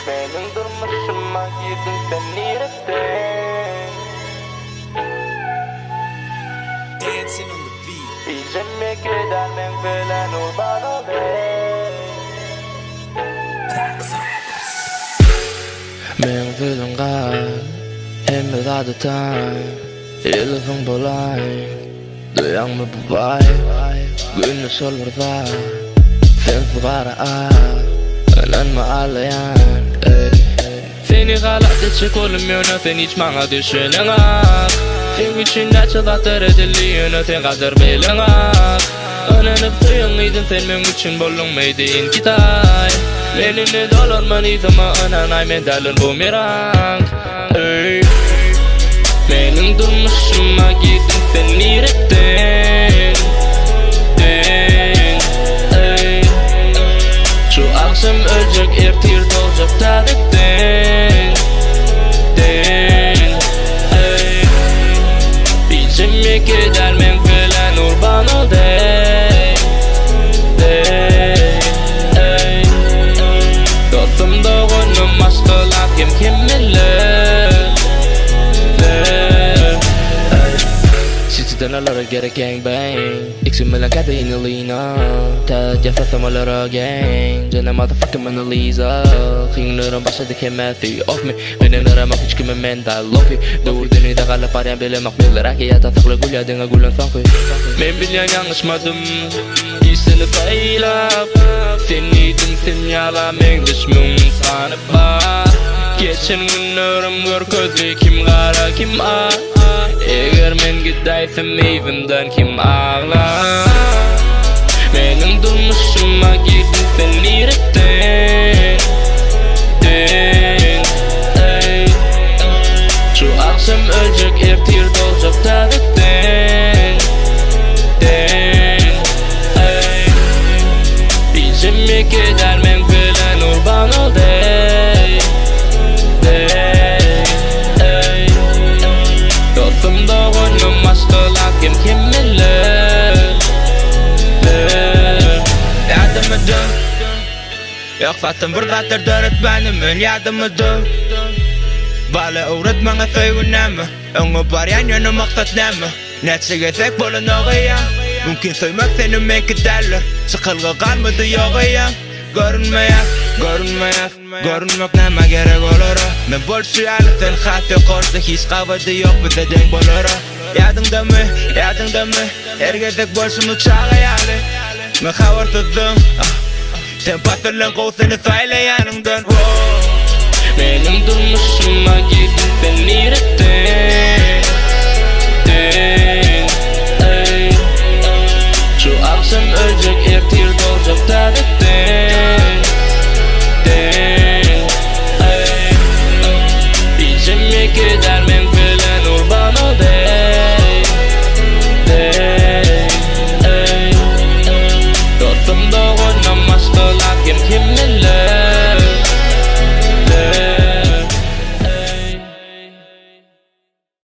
Benim durmuşuma girdin sen niretten. Dancing on the beat. İzime gider men falan ol bana be. Men vill gall, hemmet adatan. Elefang bolai, doyang me bevai. Gunne solverda, fin förvara anan ma alayan. Seni galat et kolumyona, sen hiç manga düşünengak. Sen güçünde çıdatır ediliyona, sen kadar belengak. Ananıp suyungiydin sen men güçün bolunmaydiyin kitay. Menini dolanman izama ananay men dalın bumerang. Benim durmuşuma gittin sen niretten. Şu akşam ölecek ertir dolacak tarihten. İçime gider men falan urban ol dey. Dostum doğunum aşkılar kim bilir. Danalara gerek gangbang. İksimelen kada inilina. Ta jafasamalara gang. Jana motherfucking Mona Lisa. Kıyınlarım başladı kemethi off me. Benenlerime hiç kime mental lofi. Doğurdunu da kala paryan bile makbilir. Akiyata sakla gulya denge gulan sanki. Men bilyan yanlışmadım. İyisini faylap. Seniydin sen yala men düşmüm sanıp var. Geçen günlerim gör közlü kim kara kim ağ. Eğer men gidaysam evimden kim ağlar. Benim durmuşuma girdin sen niretten. Şu akşam ölecek ertir dolacak tarihten. İçime gider men falan urban ol dey. Dostum doğunum aşkılar kim bilir. Yardım edin. Yok zaten buradadır öğretmenim ön yardım edin. Bala öğretmene söylenme. Onu barayan yönü maksat neme. Netse gezek bolun oğuya. Mümkün söymek senin menkederler. Sıkılgı kalmadı yoğuya. Görünmeyek, görünmeyek. Görünmek neme gerek olur. Men bol suyalı sen xası kordu. Hiç kavadı yok bize denk bolur. Yadında mı? Her gezek bolsun uçağı yalı. Men xavarsızım. Sen pasırlan kovsunu söyle yanımdan. Benim durmuşuma gittin sen niretten.